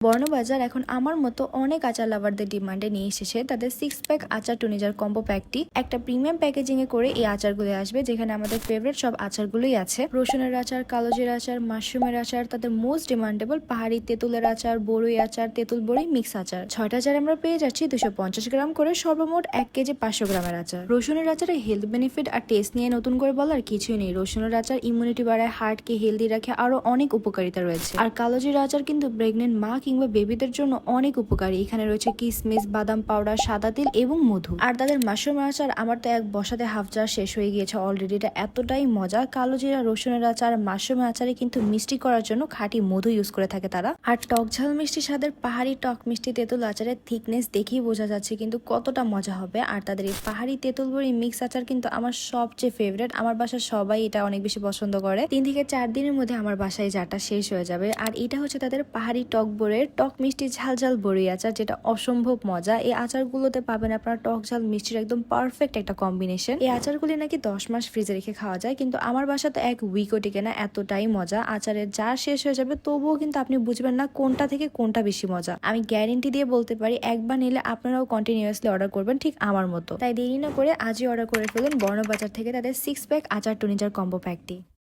বর্ণবাজার এখন আমার মতো অনেক আচার লাভারদের ডিমান্ডে নিয়ে এসেছে তাদের 6 প্যাক আচার টুনিজার কম্বো প্যাকটি। একটা প্রিমিয়াম প্যাকেজিং এ করে এই আচারগুলো আসবে, যেখানে আমাদের ফেভারিট সব আচারগুলোই আছে। রসুনের আচার, কালোজিরা আচার, মাশরুমের আচার, তাদের মোস্ট ডিমান্ডেবল পাহাড়ি তেঁতুলের আচার, বড়ই আচার, তেঁতুল বড়ি মিক্স আচার। 6টা আচার আমরা পেয়ে যাচ্ছি 250 গ্রাম করে, সর্বমোট 1 কেজি 500 গ্রামের আচার। রসুনের আচারে হেলথ বেনিফিট আর টেস্ট নিয়ে নতুন করে বলার কিছুই নেই। রসুনের আচার ইমিউনিটি বাড়ায়, হার্টকে হেলদি রাখে, আরো অনেক উপকারিতা রয়েছে। আর কালোজিরা আচার কিন্তু প্রেগনেন্ট মা কিংবা বেবিদের জন্য অনেক উপকারী। এখানে রয়েছে কিশমিশ, বাদাম পাউডার, সাদা তিল এবং মধু। আর তাদের মাশরুম আচার আমার তো এক বসাতে হাফ জার শেষ হয়ে গিয়েছে অলরেডি। এটা এতটাই মজা। কালোজিরা, রসুনের আচার, মাশরুম আচারে কিন্তু মিষ্টি করার জন্য খাঁটি মধু ইউজ করে থাকে তারা। আর টক ঝাল মিষ্টি স্বাদের পাহাড়ি টক মিষ্টি তেঁতুল আচারের থিকনেস দেখেই বোঝা যাচ্ছে কিন্তু কতটা মজা হবে। আর তাদের এই পাহাড়ি তেঁতুল বড়ি মিক্স আচার কিন্তু আমার সবচেয়ে ফেভারিট। আমার বাসার সবাই এটা অনেক বেশি পছন্দ করে। 3 থেকে 4 দিনের মধ্যে আমার বাসায় জারটা শেষ হয়ে যাবে। আর এটা হচ্ছে তাদের পাহাড়ি টক বড়ের টক মিষ্টি ঝাল ঝাল বড়ি আচার, যেটা অসম্ভব মজা। এই আচারগুলোতে পাবেন আপনারা টক ঝাল মিষ্টির একদম পারফেক্ট একটা কম্বিনেশন। এই আচারগুলি নাকি 10 মাস ফ্রিজে রেখে খাওয়া যায়, কিন্তু আমার বাসাতে 1 উইকও টিকে না, এতটাই মজা। আচারের জার শেষ হয়ে যাবে তবুও কিন্তু আপনি বুঝবেন না কোনটা থেকে কোনটা বেশি মজা। আমি গ্যারেন্টি দিয়ে বলতে পারি, একবার নিলে আপনারাও কন্টিনিউয়াসলি অর্ডার করবেন ঠিক আমার মতো। তাই দেরি না করে আজই অর্ডার করে ফেলুন বর্ণবাজার থেকে তাদের 6 প্যাক আচার টুনিজার কম্বো প্যাকটি।